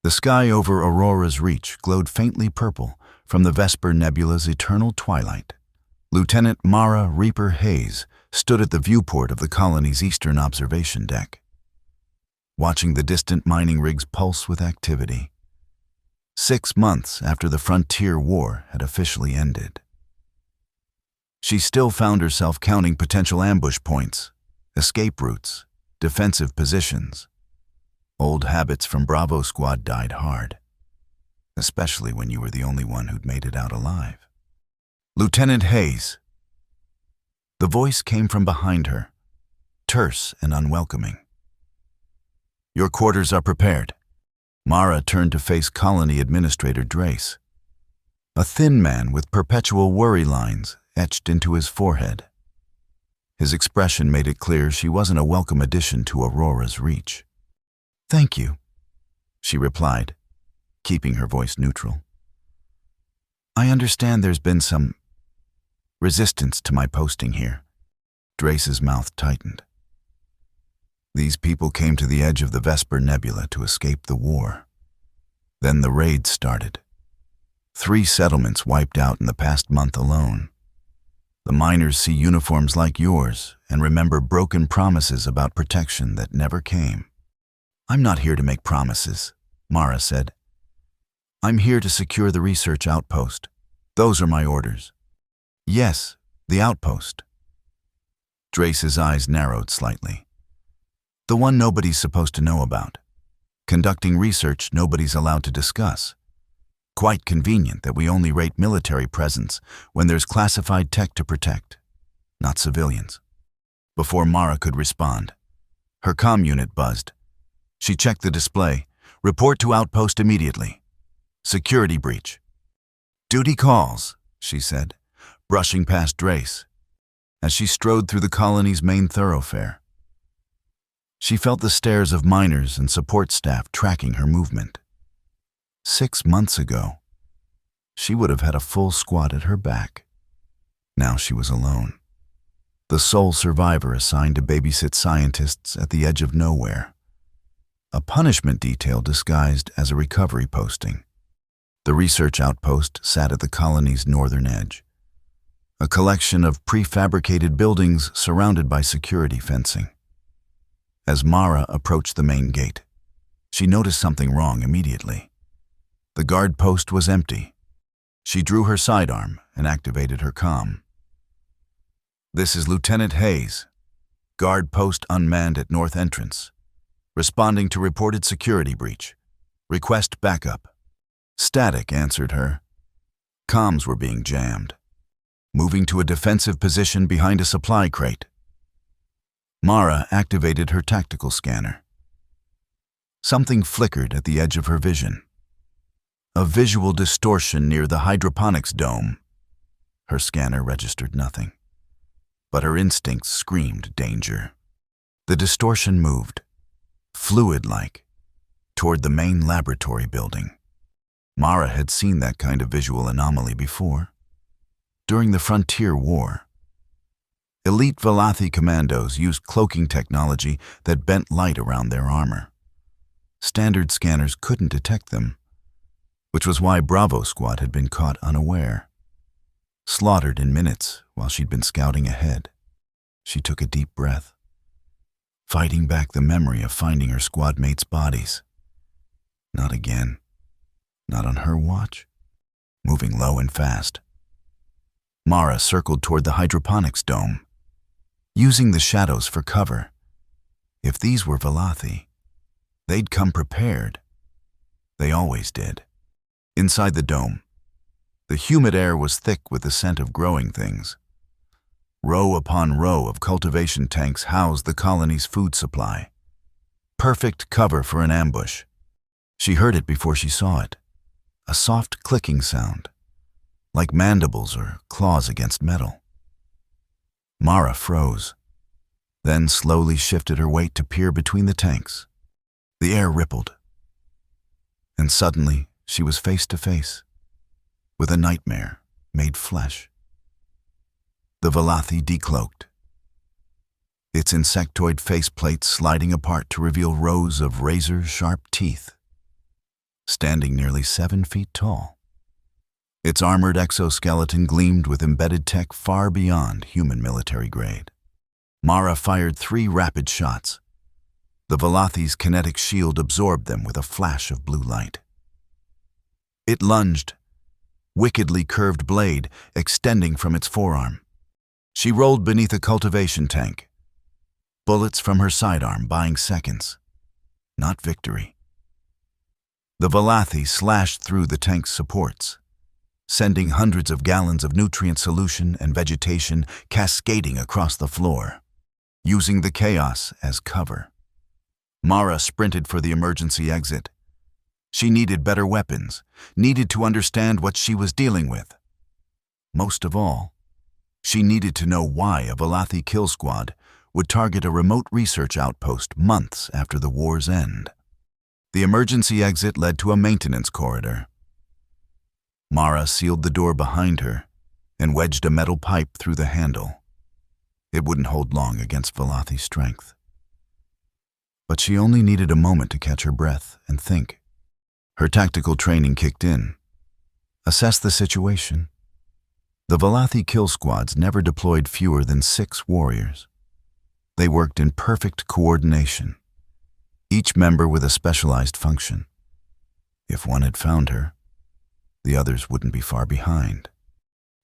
The sky over Aurora's Reach glowed faintly purple from the Vesper Nebula's eternal twilight. Lieutenant Mara Reaper Hayes stood at the viewport of the colony's eastern observation deck, watching the distant mining rigs pulse with activity. 6 months after the Frontier War had officially ended, she still found herself counting potential ambush points, escape routes, defensive positions. Old habits from Bravo Squad died hard, especially when you were the only one who'd made it out alive. "Lieutenant Hayes." The voice came from behind her, terse and unwelcoming. "Your quarters are prepared." Mara turned to face Colony Administrator Drace, a thin man with perpetual worry lines etched into his forehead. His expression made it clear she wasn't a welcome addition to Aurora's Reach. "Thank you," she replied, keeping her voice neutral. "I understand there's been some resistance to my posting here." Drace's mouth tightened. These people came to the edge of the Vesper Nebula to escape the war. Then the raid started. 3 settlements wiped out in the past month alone. The miners see uniforms like yours and remember broken promises about protection that never came. "I'm not here to make promises," Mara said. "I'm here to secure the research outpost. Those are my orders." "Yes, the outpost." Drace's eyes narrowed slightly. "The one nobody's supposed to know about. Conducting research nobody's allowed to discuss. Quite convenient that we only rate military presence when there's classified tech to protect, not civilians." Before Mara could respond, her comm unit buzzed. She checked the display. "Report to outpost immediately. Security breach." "Duty calls," she said, brushing past Drace, as she strode through the colony's main thoroughfare. She felt the stares of miners and support staff tracking her movement. 6 months ago, she would have had a full squad at her back. Now she was alone, the sole survivor assigned to babysit scientists at the edge of nowhere. A punishment detail disguised as a recovery posting. The research outpost sat at the colony's northern edge, a collection of prefabricated buildings surrounded by security fencing. As Mara approached the main gate, she noticed something wrong immediately. The guard post was empty. She drew her sidearm and activated her comm. "This is Lieutenant Hayes. Guard post unmanned at north entrance. Responding to reported security breach. Request backup." Static answered her. Comms were being jammed. Moving to a defensive position behind a supply crate. Mara activated her tactical scanner. Something flickered at the edge of her vision. A visual distortion near the hydroponics dome. Her scanner registered nothing, but her instincts screamed danger. The distortion moved, fluid-like, toward the main laboratory building. Mara had seen that kind of visual anomaly before. During the Frontier War, elite Velothi commandos used cloaking technology that bent light around their armor. Standard scanners couldn't detect them, which was why Bravo Squad had been caught unaware. Slaughtered in minutes while she'd been scouting ahead. She took a deep breath, fighting back the memory of finding her squad mates' bodies. Not again. Not on her watch. Moving low and fast, Mara circled toward the hydroponics dome, using the shadows for cover. If these were Velothi, they'd come prepared. They always did. Inside the dome, the humid air was thick with the scent of growing things. Row upon row of cultivation tanks housed the colony's food supply. Perfect cover for an ambush. She heard it before she saw it. A soft clicking sound, like mandibles or claws against metal. Mara froze, then slowly shifted her weight to peer between the tanks. The air rippled, and suddenly she was face to face with a nightmare made flesh. The Velothi decloaked, its insectoid faceplate sliding apart to reveal rows of razor-sharp teeth. standing nearly 7 feet tall. Its armored exoskeleton gleamed with embedded tech far beyond human military grade. Mara fired 3 rapid shots. The Velathi's kinetic shield absorbed them with a flash of blue light. It lunged, wickedly curved blade extending from its forearm. She rolled beneath a cultivation tank, bullets from her sidearm buying seconds, not victory. The Velathi slashed through the tank's supports, sending hundreds of gallons of nutrient solution and vegetation cascading across the floor, using the chaos as cover. Mara sprinted for the emergency exit. She needed better weapons, needed to understand what she was dealing with. Most of all, she needed to know why a Velathi kill squad would target a remote research outpost months after the war's end. The emergency exit led to a maintenance corridor. Mara sealed the door behind her and wedged a metal pipe through the handle. It wouldn't hold long against Velathi's strength. But she only needed a moment to catch her breath and think. Her tactical training kicked in. Assess the situation. The Velathi kill squads never deployed fewer than 6 warriors. They worked in perfect coordination, each member with a specialized function. If one had found her, the others wouldn't be far behind.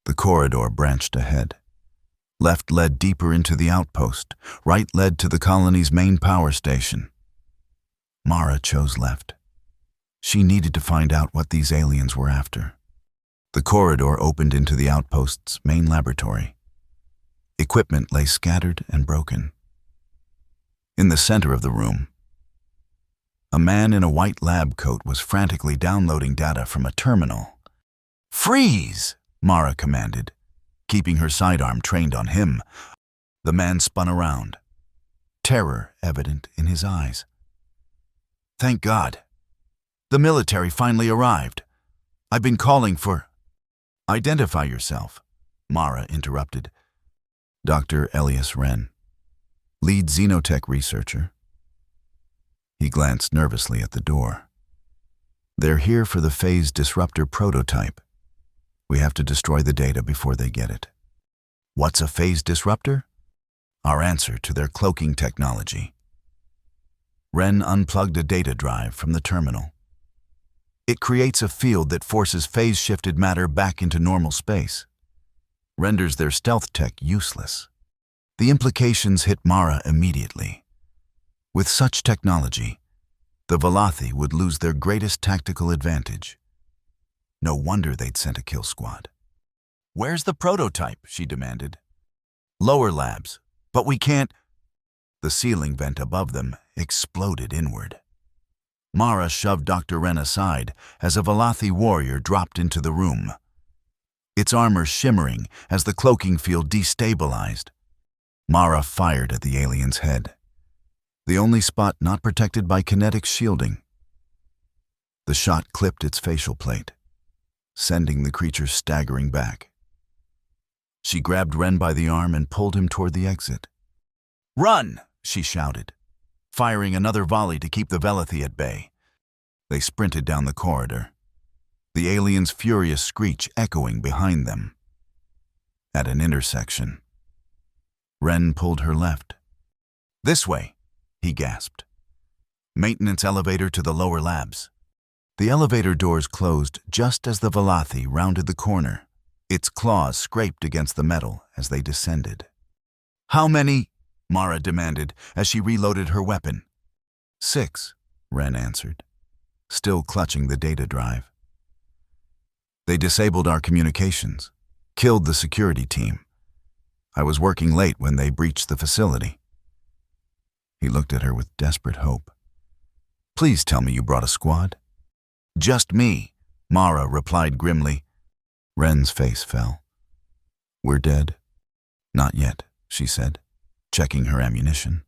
The corridor branched ahead. Left led deeper into the outpost, right led to the colony's main power station. Mara chose left. She needed to find out what these aliens were after. The corridor opened into the outpost's main laboratory. Equipment lay scattered and broken. In the center of the room, a man in a white lab coat was frantically downloading data from a terminal. "Freeze!" Mara commanded, keeping her sidearm trained on him. The man spun around, terror evident in his eyes. "Thank God. The military finally arrived. I've been calling for—" "Identify yourself," Mara interrupted. "Dr. Elias Wren, lead xenotech researcher." He glanced nervously at the door. "They're here for the phase disruptor prototype. We have to destroy the data before they get it." "What's a phase disruptor?" "Our answer to their cloaking technology." Wren unplugged a data drive from the terminal. "It creates a field that forces phase-shifted matter back into normal space. Renders their stealth tech useless." The implications hit Mara immediately. With such technology, the Velathi would lose their greatest tactical advantage. No wonder they'd sent a kill squad. "Where's the prototype?" she demanded. "Lower labs, but we can't—" The ceiling vent above them exploded inward. Mara shoved Dr. Wren aside as a Velathi warrior dropped into the room, its armor shimmering as the cloaking field destabilized. Mara fired at the alien's head, the only spot not protected by kinetic shielding. The shot clipped its facial plate, sending the creature staggering back. She grabbed Wren by the arm and pulled him toward the exit. "Run!" she shouted, firing another volley to keep the Velathi at bay. They sprinted down the corridor, the alien's furious screech echoing behind them. At an intersection, Wren pulled her left. "This way," he gasped. "Maintenance elevator to the lower labs." The elevator doors closed just as the Velathi rounded the corner. Its claws scraped against the metal as they descended. "How many?" Mara demanded as she reloaded her weapon. "6, Wren answered, still clutching the data drive. "They disabled our communications, killed the security team. I was working late when they breached the facility." He looked at her with desperate hope. "Please tell me you brought a squad." "Just me," Mara replied grimly. Wren's face fell. "We're dead." "Not yet," she said, checking her ammunition.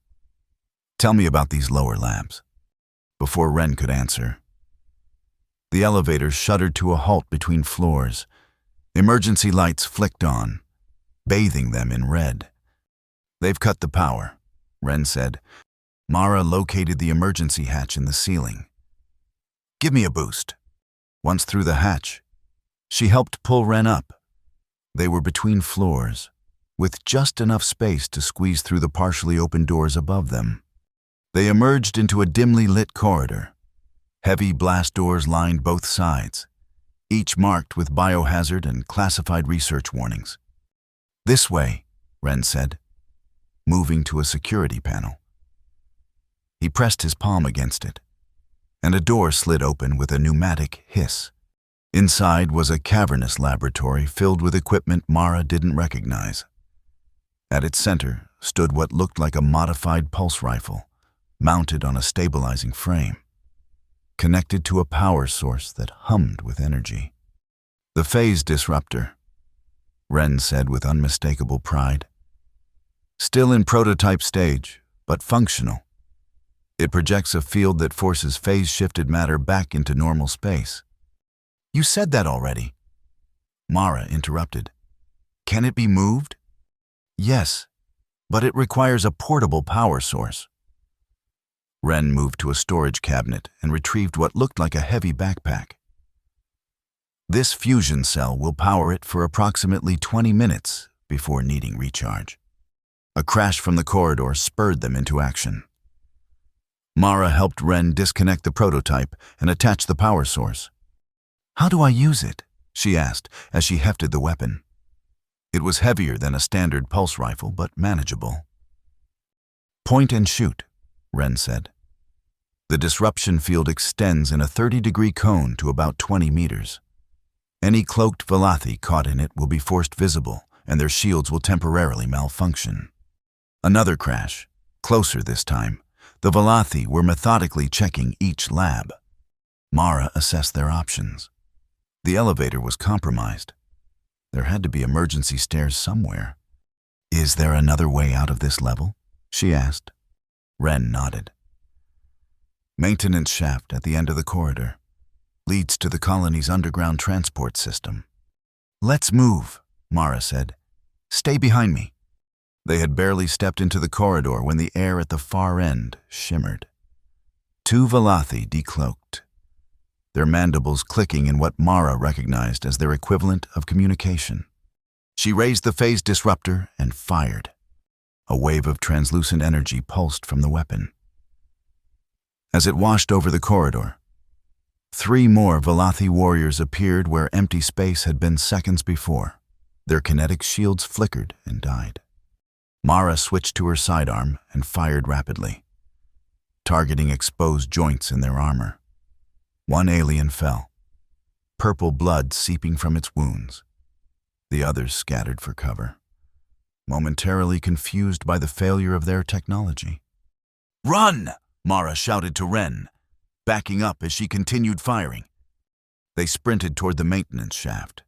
"Tell me about these lower labs." Before Wren could answer, the elevator shuddered to a halt between floors. Emergency lights flicked on, bathing them in red. "They've cut the power," Wren said. Mara located the emergency hatch in the ceiling. Give me a boost. Once through the hatch, she helped pull Ren up. They were between floors, with just enough space to squeeze through the partially open doors above them. They emerged into a dimly lit corridor. Heavy blast doors lined both sides, each marked with biohazard and classified research warnings. This way, Ren said, moving to a security panel. He pressed his palm against it, and a door slid open with a pneumatic hiss. Inside was a cavernous laboratory filled with equipment Mara didn't recognize. At its center stood what looked like a modified pulse rifle, mounted on a stabilizing frame, connected to a power source that hummed with energy. The phase disruptor, Ren said with unmistakable pride. Still in prototype stage, but functional. It projects a field that forces phase-shifted matter back into normal space. You said that already. Mara interrupted. Can it be moved? Yes, but it requires a portable power source. Ren moved to a storage cabinet and retrieved what looked like a heavy backpack. This fusion cell will power it for approximately 20 minutes before needing recharge. A crash from the corridor spurred them into action. Mara helped Ren disconnect the prototype and attach the power source. How do I use it? She asked as she hefted the weapon. It was heavier than a standard pulse rifle, but manageable. Point and shoot, Ren said. The disruption field extends in a 30-degree cone to about 20 meters. Any cloaked Valathi caught in it will be forced visible, and their shields will temporarily malfunction. Another crash, closer this time. The Valathi were methodically checking each lab. Mara assessed their options. The elevator was compromised. There had to be emergency stairs somewhere. Is there another way out of this level? She asked. Ren nodded. Maintenance shaft at the end of the corridor. Leads to the colony's underground transport system. Let's move, Mara said. Stay behind me. They had barely stepped into the corridor when the air at the far end shimmered. Two Valathi decloaked, their mandibles clicking in what Mara recognized as their equivalent of communication. She raised the phase disruptor and fired. A wave of translucent energy pulsed from the weapon. As it washed over the corridor, 3 more Valathi warriors appeared where empty space had been seconds before. Their kinetic shields flickered and died. Mara switched to her sidearm and fired rapidly, targeting exposed joints in their armor. One alien fell, purple blood seeping from its wounds. The others scattered for cover, momentarily confused by the failure of their technology. Run! Mara shouted to Ren, backing up as she continued firing. They sprinted toward the maintenance shaft,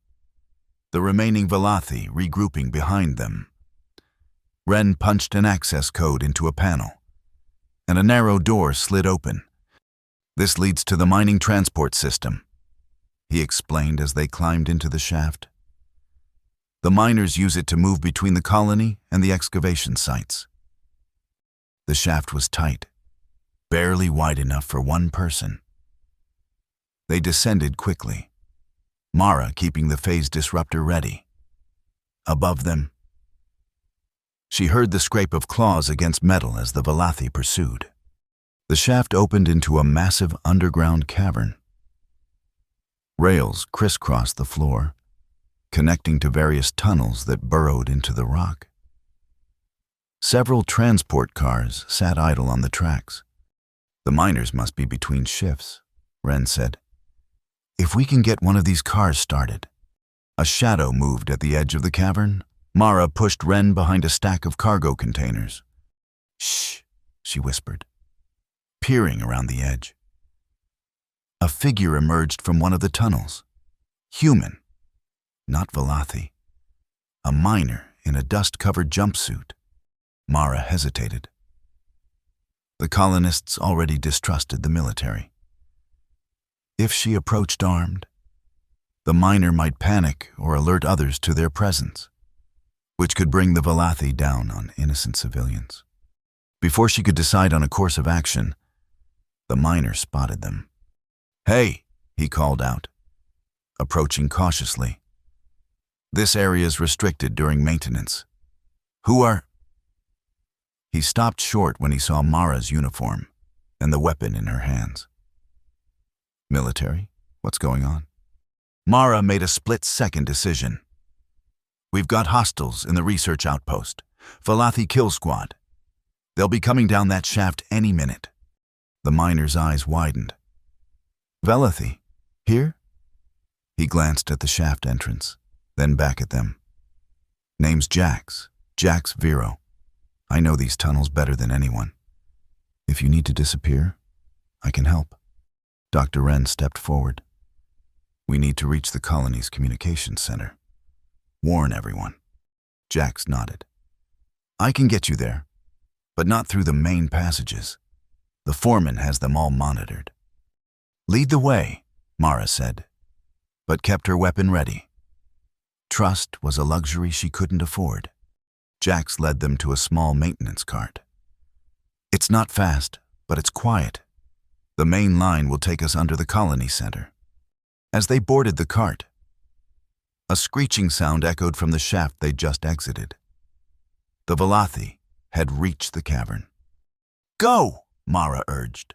the remaining Valathi regrouping behind them. Ren punched an access code into a panel, and a narrow door slid open. This leads to the mining transport system, he explained as they climbed into the shaft. The miners use it to move between the colony and the excavation sites. The shaft was tight, barely wide enough for one person. They descended quickly, Mara keeping the phase disruptor ready. Above them, she heard the scrape of claws against metal as the Valathi pursued. The shaft opened into a massive underground cavern. Rails crisscrossed the floor, connecting to various tunnels that burrowed into the rock. Several transport cars sat idle on the tracks. The miners must be between shifts, Ren said. If we can get one of these cars started. A shadow moved at the edge of the cavern. Mara pushed Ren behind a stack of cargo containers. Shh, she whispered, peering around the edge. A figure emerged from one of the tunnels. Human, not Valathi. A miner in a dust-covered jumpsuit. Mara hesitated. The colonists already distrusted the military. If she approached armed, the miner might panic or alert others to their presence, which could bring the Valathi down on innocent civilians. Before she could decide on a course of action, the miner spotted them. "Hey," he called out, approaching cautiously. "This area is restricted during maintenance. Who are—" He stopped short when he saw Mara's uniform and the weapon in her hands. "Military? What's going on?" Mara made a split-second decision. "We've got hostiles in the research outpost, Valathi Kill Squad. They'll be coming down that shaft any minute." The miner's eyes widened. "Valathi? Here?" He glanced at the shaft entrance, then back at them. "Name's Jax Vero. I know these tunnels better than anyone. If you need to disappear, I can help." Dr. Wren stepped forward. "We need to reach the colony's communications center. Warn everyone." Jax nodded. "I can get you there, but not through the main passages. The foreman has them all monitored." "Lead the way," Mara said, but kept her weapon ready. Trust was a luxury she couldn't afford. Jax led them to a small maintenance cart. "It's not fast, but it's quiet. The main line will take us under the colony center." As they boarded the cart, a screeching sound echoed from the shaft they'd just exited. The Valathi had reached the cavern. "Go!" Mara urged,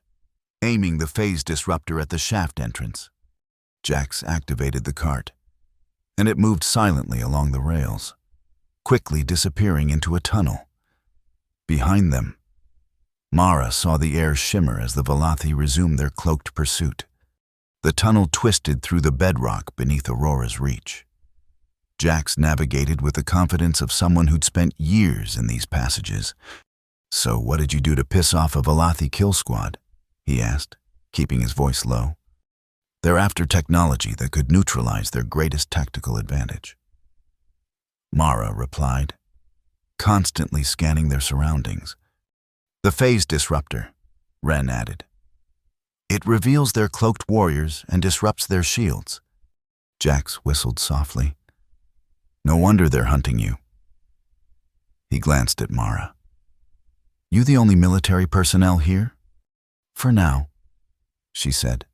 aiming the phase disruptor at the shaft entrance. Jax activated the cart, and it moved silently along the rails, quickly disappearing into a tunnel. Behind them, Mara saw the air shimmer as the Valathi resumed their cloaked pursuit. The tunnel twisted through the bedrock beneath Aurora's reach. Jax navigated with the confidence of someone who'd spent years in these passages. "So what did you do to piss off a Valathi kill squad?" he asked, keeping his voice low. "They're after technology that could neutralize their greatest tactical advantage." Mara replied, constantly scanning their surroundings. "The phase disruptor," Wren added. "It reveals their cloaked warriors and disrupts their shields." Jax whistled softly. "No wonder they're hunting you." He glanced at Mara. "You the only military personnel here?" "For now," she said.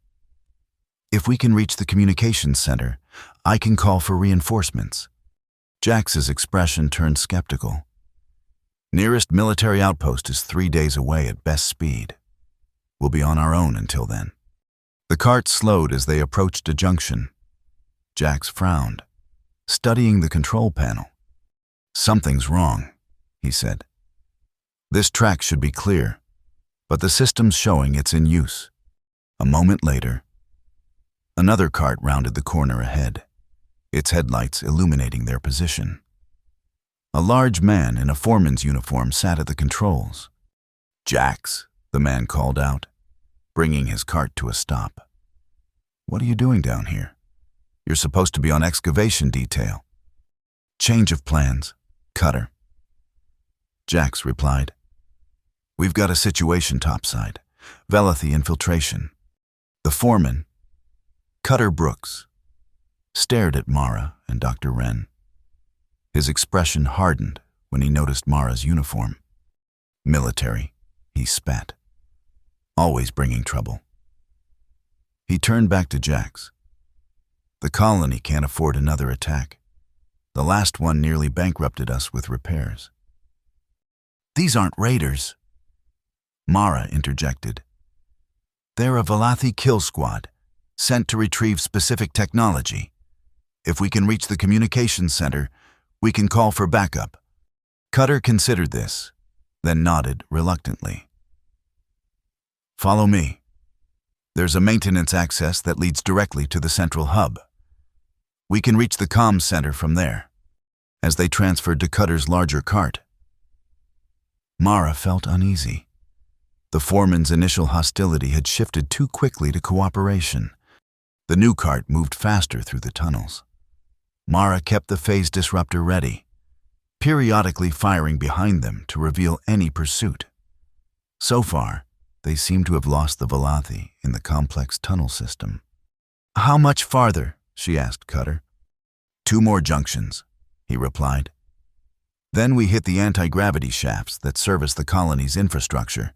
"If we can reach the communications center, I can call for reinforcements." Jax's expression turned skeptical. "Nearest military outpost is 3 days away at best speed. We'll be on our own until then." The cart slowed as they approached a junction. Jax frowned, studying the control panel. "Something's wrong," he said. "This track should be clear, but the system's showing it's in use." A moment later, another cart rounded the corner ahead, its headlights illuminating their position. A large man in a foreman's uniform sat at the controls. "Jax," the man called out, bringing his cart to a stop. "What are you doing down here? You're supposed to be on excavation detail." "Change of plans, Cutter," Jax replied. "We've got a situation topside, Valathi infiltration." The foreman, Cutter Brooks, stared at Mara and Dr. Wren. His expression hardened when he noticed Mara's uniform. "Military," he spat. "Always bringing trouble." He turned back to Jax. "The colony can't afford another attack. The last one nearly bankrupted us with repairs." "These aren't raiders," Mara interjected. "They're a Valathi kill squad, sent to retrieve specific technology. If we can reach the communications center, we can call for backup." Cutter considered this, then nodded reluctantly. "Follow me. There's a maintenance access that leads directly to the central hub. We can reach the comms center from there." As they transferred to Cutter's larger cart, Mara felt uneasy. The foreman's initial hostility had shifted too quickly to cooperation. The new cart moved faster through the tunnels. Mara kept the phase disruptor ready, periodically firing behind them to reveal any pursuit. So far, they seemed to have lost the Valathi in the complex tunnel system. "How much farther?" she asked Cutter. 2 more junctions," he replied. "Then we hit the anti-gravity shafts that service the colony's infrastructure."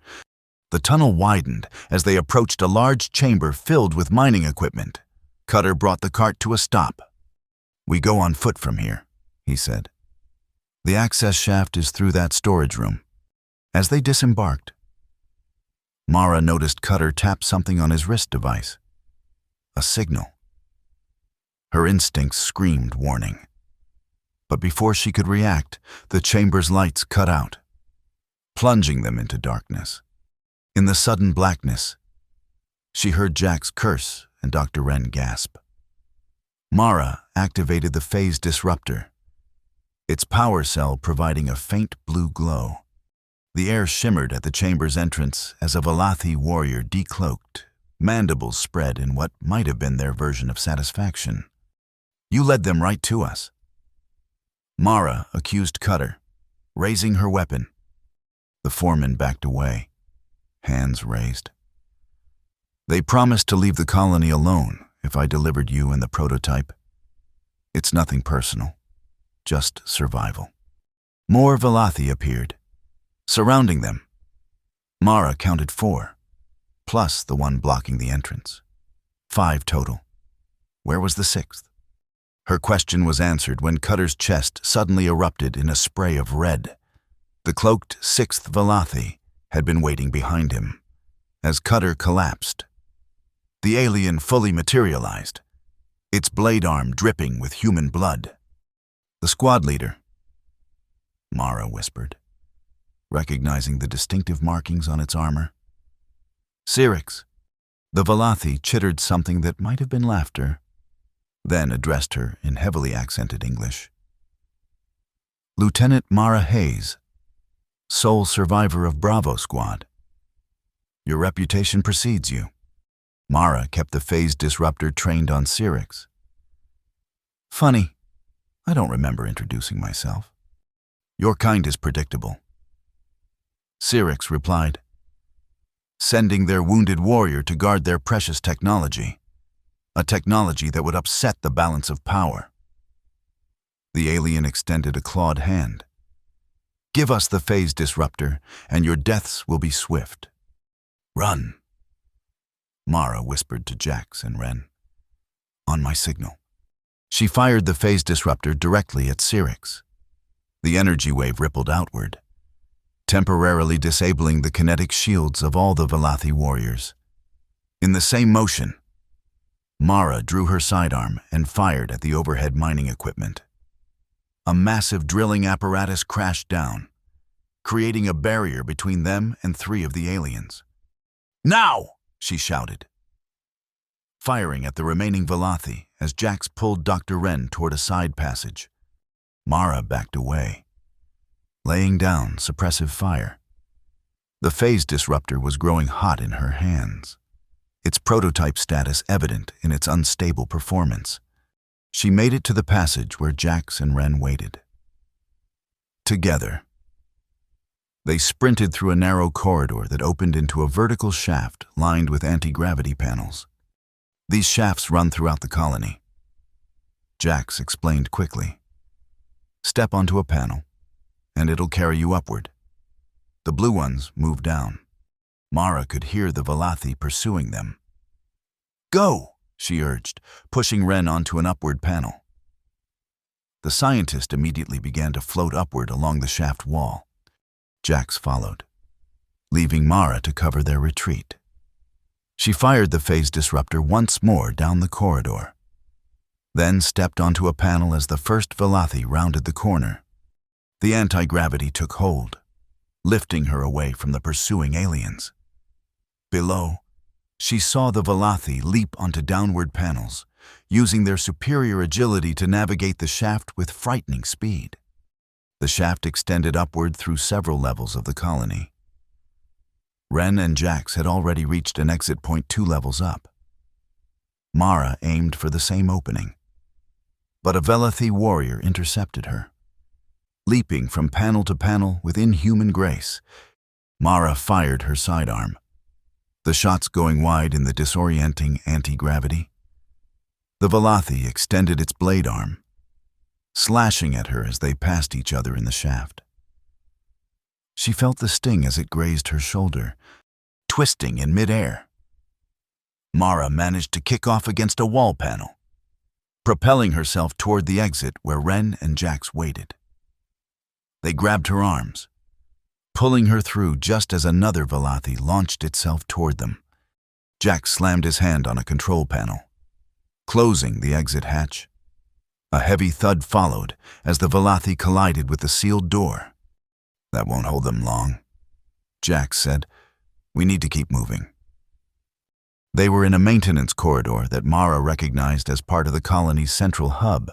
The tunnel widened as they approached a large chamber filled with mining equipment. Cutter brought the cart to a stop. "We go on foot from here," he said. "The access shaft is through that storage room." As they disembarked, Mara noticed Cutter tap something on his wrist device. A signal. Her instincts screamed warning. But before she could react, the chamber's lights cut out, plunging them into darkness. In the sudden blackness, she heard Jack's curse and Dr. Wren gasp. Mara activated the phase disruptor, its power cell providing a faint blue glow. The air shimmered at the chamber's entrance as a Velothi warrior decloaked, mandibles spread in what might have been their version of satisfaction. "You led them right to us." Mara accused Cutter, raising her weapon. The foreman backed away, hands raised. "They promised to leave the colony alone if I delivered you and the prototype. It's nothing personal, just survival." More Velothi appeared, surrounding them. Mara counted 4, plus the one blocking the entrance. 5 total. Where was the 6th? Her question was answered when Cutter's chest suddenly erupted in a spray of red. The cloaked 6th Velothi had been waiting behind him. As Cutter collapsed, the alien fully materialized, its blade arm dripping with human blood. "The squad leader," Mara whispered, recognizing the distinctive markings on its armor. "Syrinx." The Velothi chittered something that might have been laughter, then addressed her in heavily accented English. "Lieutenant Mara Hayes, sole survivor of Bravo Squad. Your reputation precedes you." Mara kept the phase disruptor trained on Syrinx. "Funny, I don't remember introducing myself." "Your kind is predictable," Syrinx replied, "sending their wounded warrior to guard their precious technology, a technology that would upset the balance of power." The alien extended a clawed hand. "Give us the phase disruptor, and your deaths will be swift." "Run," Mara whispered to Jax and Wren. "On my signal." She fired the phase disruptor directly at Syrinx. The energy wave rippled outward, temporarily disabling the kinetic shields of all the Velothi warriors. In the same motion, Mara drew her sidearm and fired at the overhead mining equipment. A massive drilling apparatus crashed down, creating a barrier between them and 3 of the aliens. "Now!" she shouted, firing at the remaining Velothi as Jax pulled Dr. Wren toward a side passage. Mara backed away, laying down suppressive fire. The phase disruptor was growing hot in her hands, its prototype status evident in its unstable performance. She made it to the passage where Jax and Wren waited. Together, they sprinted through a narrow corridor that opened into a vertical shaft lined with anti-gravity panels. "These shafts run throughout the colony," Jax explained quickly. "Step onto a panel, and it'll carry you upward. The blue ones move down." Mara could hear the Velothi pursuing them. "Go," she urged, pushing Wren onto an upward panel. The scientist immediately began to float upward along the shaft wall. Jax followed, leaving Mara to cover their retreat. She fired the phase disruptor once more down the corridor, then stepped onto a panel as the first Velothi rounded the corner. The anti-gravity took hold, lifting her away from the pursuing aliens. Below, she saw the Velothi leap onto downward panels, using their superior agility to navigate the shaft with frightening speed. The shaft extended upward through several levels of the colony. Wren and Jax had already reached an exit point 2 levels up. Mara aimed for the same opening, but a Velothi warrior intercepted her. Leaping from panel to panel with inhuman grace, Mara fired her sidearm, the shots going wide in the disorienting anti-gravity. The Velothi extended its blade arm, slashing at her as they passed each other in the shaft. She felt the sting as it grazed her shoulder, twisting in midair. Mara managed to kick off against a wall panel, propelling herself toward the exit where Ren and Jax waited. They grabbed her arms, pulling her through just as another Velothi launched itself toward them. Jax slammed his hand on a control panel, closing the exit hatch. A heavy thud followed as the Velothi collided with the sealed door. "That won't hold them long," Jax said. "We need to keep moving." They were in a maintenance corridor that Mara recognized as part of the colony's central hub.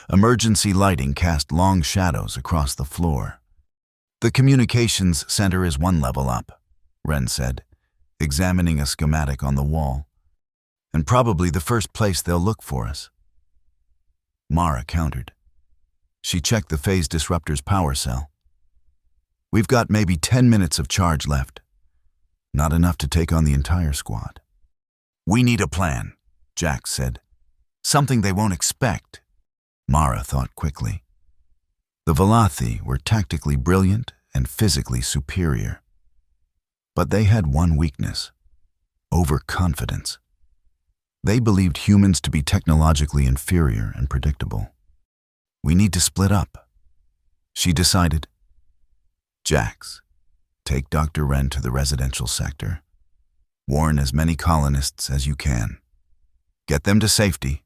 Emergency lighting cast long shadows across the floor. "The communications center is one level up," Ren said, examining a schematic on the wall. "And probably the first place they'll look for us." Mara countered. She checked the phase disruptor's power cell. "We've got maybe 10 minutes of charge left. Not enough to take on the entire squad." "We need a plan," Jax said. "Something they won't expect." Mara thought quickly. The Velothi were tactically brilliant and physically superior. But they had one weakness: overconfidence. They believed humans to be technologically inferior and predictable. "We need to split up," she decided. "Jax, take Dr. Ren to the residential sector. Warn as many colonists as you can. Get them to safety."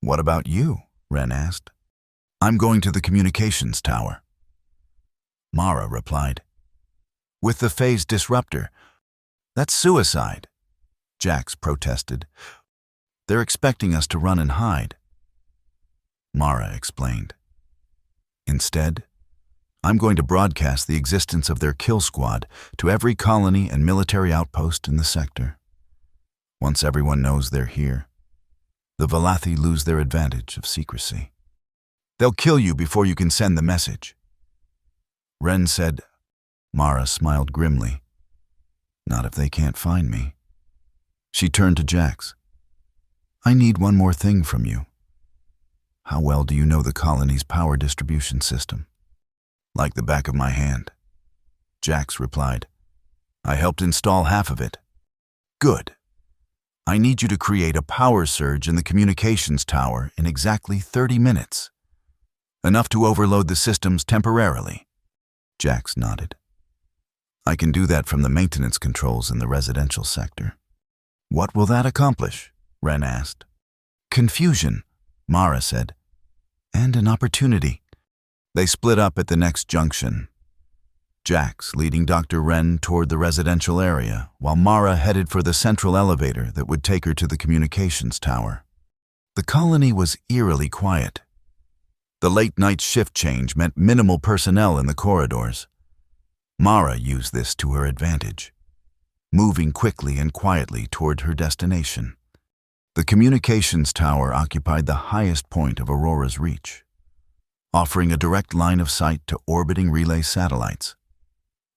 "What about you?" Ren asked. "I'm going to the communications tower." Mara replied. "With the phase disruptor." "That's suicide," Jax protested. "They're expecting us to run and hide." Mara explained. "Instead, I'm going to broadcast the existence of their kill squad to every colony and military outpost in the sector. Once everyone knows they're here, the Velothi lose their advantage of secrecy. They'll kill you before you can send the message." Ren said. Mara smiled grimly. "Not if they can't find me." She turned to Jax. "I need one more thing from you. How well do you know the colony's power distribution system?" "Like the back of my hand," Jax replied. "I helped install half of it." "Good. I need you to create a power surge in the communications tower in exactly 30 minutes. Enough to overload the systems temporarily." Jax nodded. "I can do that from the maintenance controls in the residential sector." "What will that accomplish?" Ren asked. "Confusion," Mara said. "And an opportunity." They split up at the next junction, Jax leading Dr. Ren toward the residential area, while Mara headed for the central elevator that would take her to the communications tower. The colony was eerily quiet. The late-night shift change meant minimal personnel in the corridors. Mara used this to her advantage, moving quickly and quietly toward her destination. The communications tower occupied the highest point of Aurora's reach, offering a direct line of sight to orbiting relay satellites.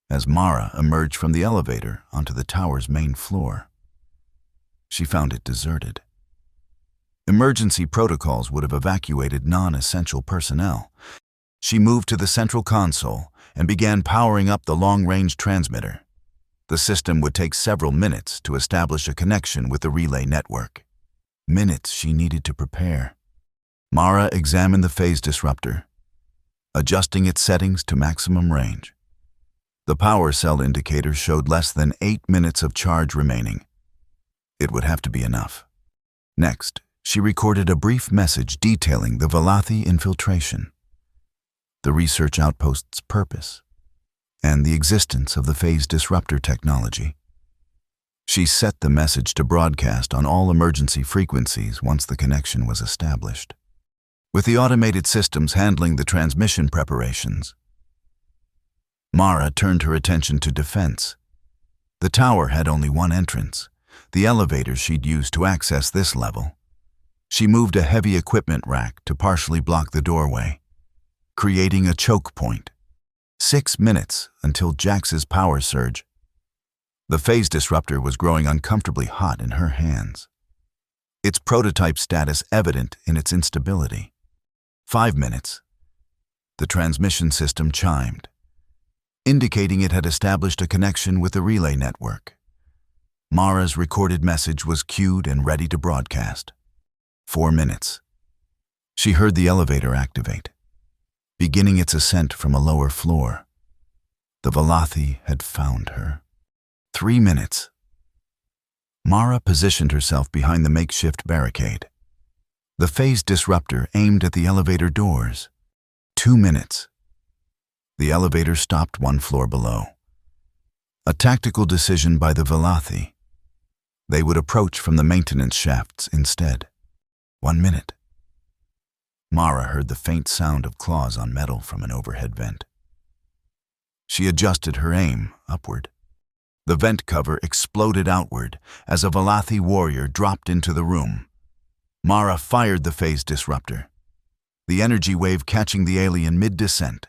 As Mara emerged from the elevator onto the tower's main floor, she found it deserted. Emergency protocols would have evacuated non-essential personnel. She moved to the central console and began powering up the long-range transmitter. The system would take several minutes to establish a connection with the relay network. Minutes she needed to prepare. Mara examined the phase disruptor, adjusting its settings to maximum range. The power cell indicator showed less than 8 minutes of charge remaining. It would have to be enough. Next, she recorded a brief message detailing the Velothi infiltration, the research outpost's purpose, and the existence of the phase disruptor technology. She set the message to broadcast on all emergency frequencies once the connection was established, with the automated systems handling the transmission preparations. Mara turned her attention to defense. The tower had only one entrance, the elevator she'd used to access this level. She moved a heavy equipment rack to partially block the doorway, creating a choke point. 6 minutes until Jax's power surge. The phase disruptor was growing uncomfortably hot in her hands, its prototype status evident in its instability. 5 minutes. The transmission system chimed, indicating it had established a connection with the relay network. Mara's recorded message was queued and ready to broadcast. 4 minutes. She heard the elevator activate, beginning its ascent from a lower floor. The Velothi had found her. 3 minutes. Mara positioned herself behind the makeshift barricade. The phase disruptor aimed at the elevator doors. 2 minutes. The elevator stopped 1 floor below. A tactical decision by the Velothi. They would approach from the maintenance shafts instead. 1 minute. Mara heard the faint sound of claws on metal from an overhead vent. She adjusted her aim upward. The vent cover exploded outward as a Velothi warrior dropped into the room. Mara fired the phase disruptor, the energy wave catching the alien mid-descent.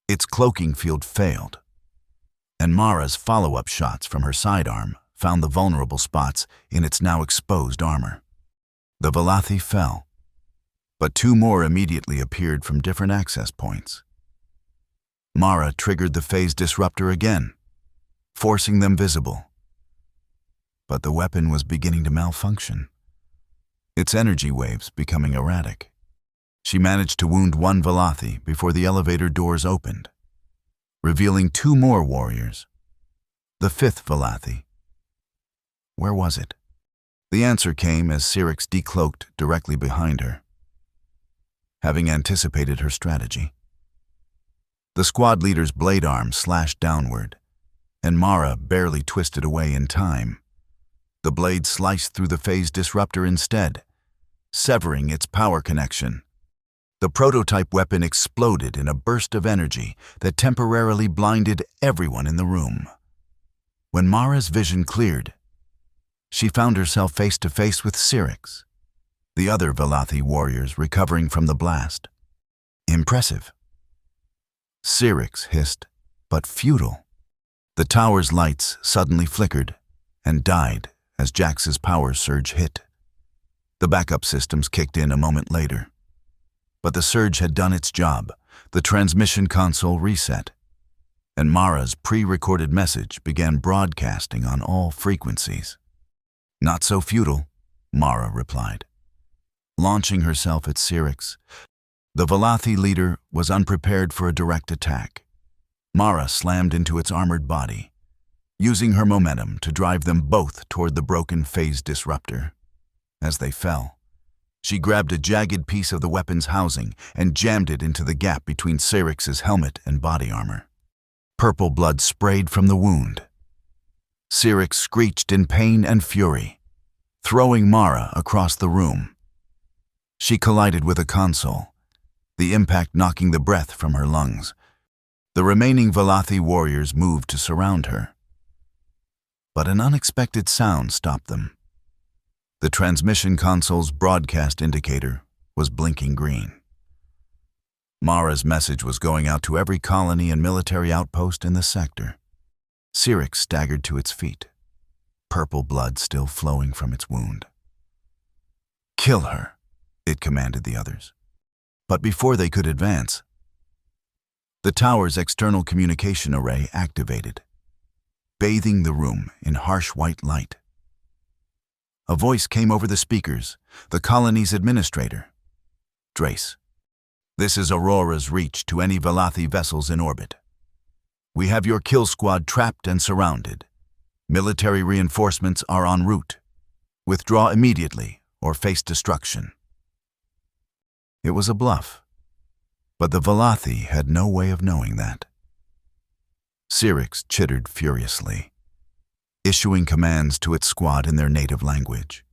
Its cloaking field failed, and Mara's follow-up shots from her sidearm found the vulnerable spots in its now exposed armor. The Velothi fell, but 2 more immediately appeared from different access points. Mara triggered the phase disruptor again, forcing them visible. But the weapon was beginning to malfunction, its energy waves becoming erratic. She managed to wound 1 Velothi before the elevator doors opened, revealing 2 more warriors. The 5th Velothi. Where was it? The answer came as Syrinx decloaked directly behind her, having anticipated her strategy. The squad leader's blade arm slashed downward, and Mara barely twisted away in time. The blade sliced through the phase disruptor instead, severing its power connection. The prototype weapon exploded in a burst of energy that temporarily blinded everyone in the room. When Mara's vision cleared, she found herself face to face with Syrinx, the other Velothi warriors recovering from the blast. Impressive. Syrinx hissed, but futile. The tower's lights suddenly flickered and died as Jax's power surge hit. The backup systems kicked in a moment later. But the surge had done its job. The transmission console reset, and Mara's pre-recorded message began broadcasting on all frequencies. Not so futile, Mara replied. Launching herself at Syrinx, the Velothi leader was unprepared for a direct attack. Mara slammed into its armored body, using her momentum to drive them both toward the broken phase disruptor. As they fell, she grabbed a jagged piece of the weapon's housing and jammed it into the gap between Syrinx's helmet and body armor. Purple blood sprayed from the wound. Syrinx screeched in pain and fury, throwing Mara across the room. She collided with a console, the impact knocking the breath from her lungs. The remaining Velothi warriors moved to surround her. But an unexpected sound stopped them. The transmission console's broadcast indicator was blinking green. Mara's message was going out to every colony and military outpost in the sector. Syrinx staggered to its feet, purple blood still flowing from its wound. "Kill her," it commanded the others. But before they could advance, the tower's external communication array activated, bathing the room in harsh white light. A voice came over the speakers, the colony's administrator. "Drace, this is Aurora's reach to any Velothi vessels in orbit. We have your kill squad trapped and surrounded. Military reinforcements are en route. Withdraw immediately or face destruction." It was a bluff, but the Velothi had no way of knowing that. Syrinx chittered furiously, issuing commands to its squad in their native language.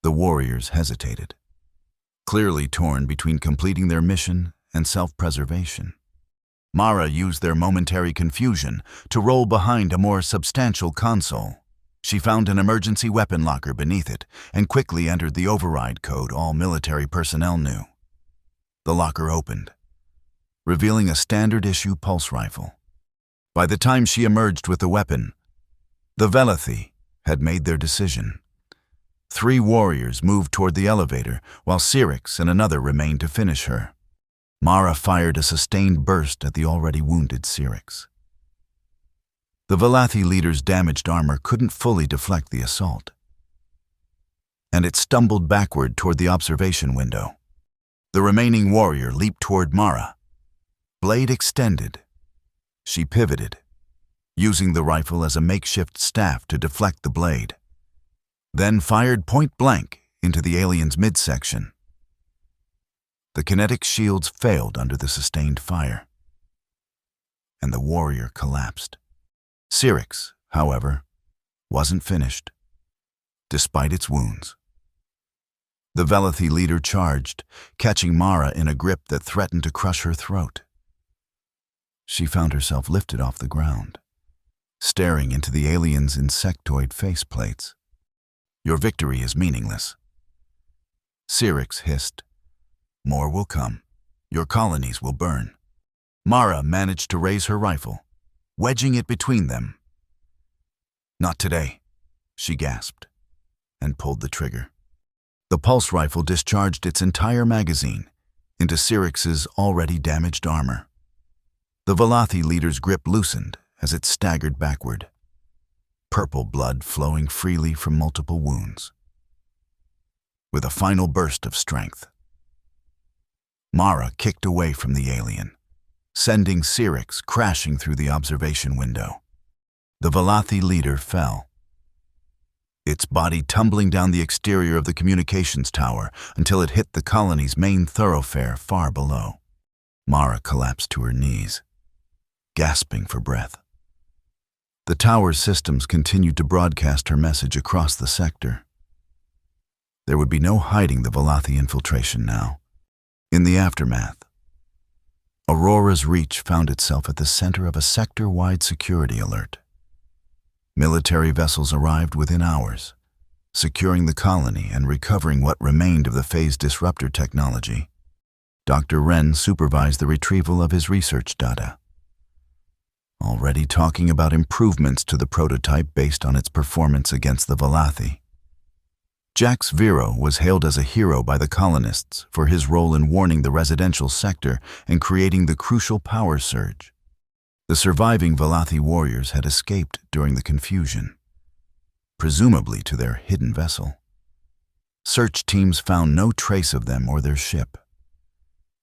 The warriors hesitated, clearly torn between completing their mission and self-preservation. Mara used their momentary confusion to roll behind a more substantial console. She found an emergency weapon locker beneath it and quickly entered the override code all military personnel knew. The locker opened, revealing a standard-issue pulse rifle. By the time she emerged with the weapon, the Velothi had made their decision. 3 warriors moved toward the elevator, while Syrinx and another remained to finish her. Mara fired a sustained burst at the already wounded Syrinx. The Valathi leader's damaged armor couldn't fully deflect the assault, and it stumbled backward toward the observation window. The remaining warrior leaped toward Mara. Blade extended. She pivoted, using the rifle as a makeshift staff to deflect the blade, then fired point blank into the alien's midsection. The kinetic shields failed under the sustained fire, and the warrior collapsed. Syrinx, however, wasn't finished, despite its wounds. The Valathi leader charged, catching Mara in a grip that threatened to crush her throat. She found herself lifted off the ground, staring into the alien's insectoid faceplates. "Your victory is meaningless," Syrinx hissed. "More will come. Your colonies will burn." Mara managed to raise her rifle, wedging it between them. "Not today," she gasped, and pulled the trigger. The pulse rifle discharged its entire magazine into Syrinx's already damaged armor. The Valathi leader's grip loosened as it staggered backward, purple blood flowing freely from multiple wounds. With a final burst of strength, Mara kicked away from the alien, sending Syrinx crashing through the observation window. The Valathi leader fell, its body tumbling down the exterior of the communications tower until it hit the colony's main thoroughfare far below. Mara collapsed to her knees, gasping for breath. The tower's systems continued to broadcast her message across the sector. There would be no hiding the Valathi infiltration now. In the aftermath, Aurora's Reach found itself at the center of a sector-wide security alert. Military vessels arrived within hours, securing the colony and recovering what remained of the phase disruptor technology. Dr. Wren supervised the retrieval of his research data, already talking about improvements to the prototype based on its performance against the Valathi. Jax Vero was hailed as a hero by the colonists for his role in warning the residential sector and creating the crucial power surge. The surviving Valathi warriors had escaped during the confusion, presumably to their hidden vessel. Search teams found no trace of them or their ship,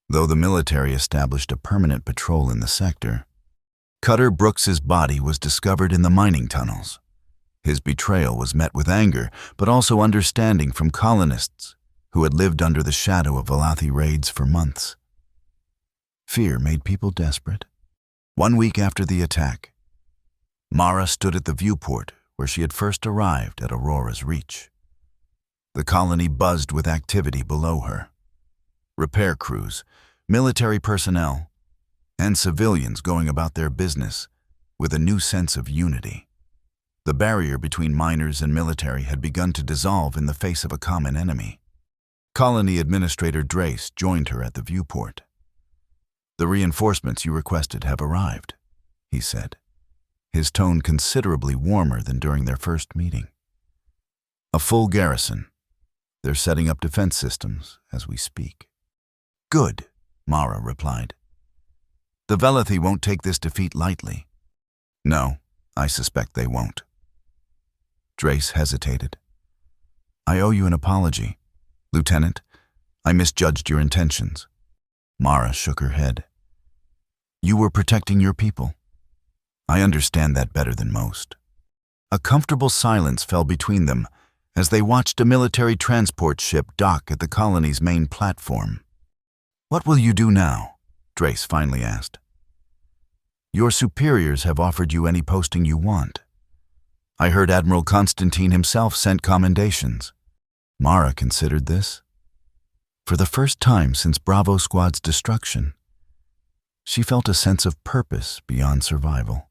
though the military established a permanent patrol in the sector. Cutter Brooks's body was discovered in the mining tunnels. His betrayal was met with anger, but also understanding from colonists who had lived under the shadow of Valathi raids for months. Fear made people desperate. 1 week after the attack, Mara stood at the viewport where she had first arrived at Aurora's Reach. The colony buzzed with activity below her. Repair crews, military personnel, and civilians going about their business with a new sense of unity. The barrier between miners and military had begun to dissolve in the face of a common enemy. Colony Administrator Drace joined her at the viewport. "The reinforcements you requested have arrived," he said, his tone considerably warmer than during their first meeting. "A full garrison. They're setting up defense systems as we speak." "Good," Mara replied. "The Valathi won't take this defeat lightly." "No, I suspect they won't." Drace hesitated. "I owe you an apology, Lieutenant. I misjudged your intentions." Mara shook her head. "You were protecting your people. I understand that better than most." A comfortable silence fell between them as they watched a military transport ship dock at the colony's main platform. "What will you do now?" Drace finally asked. "Your superiors have offered you any posting you want. I heard Admiral Constantine himself sent commendations." Mara considered this. For the first time since Bravo Squad's destruction, she felt a sense of purpose beyond survival.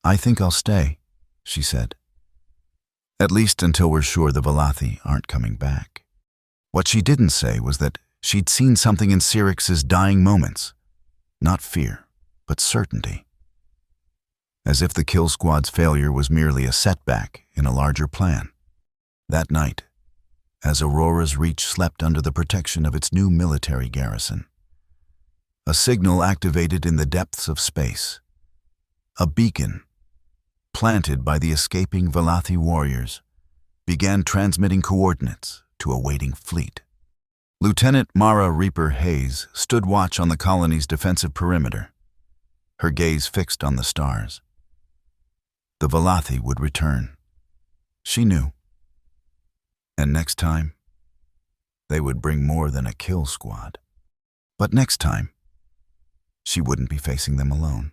"I think I'll stay," she said. "At least until we're sure the Valathi aren't coming back." What she didn't say was that she'd seen something in Syrinx's dying moments. Not fear, but certainty. As if the kill squad's failure was merely a setback in a larger plan. That night, as Aurora's Reach slept under the protection of its new military garrison, a signal activated in the depths of space. A beacon, planted by the escaping Valathi warriors, began transmitting coordinates to a waiting fleet. Lieutenant Mara Reaper Hayes stood watch on the colony's defensive perimeter, her gaze fixed on the stars. The Valathi would return. She knew. And next time, they would bring more than a kill squad. But next time, she wouldn't be facing them alone.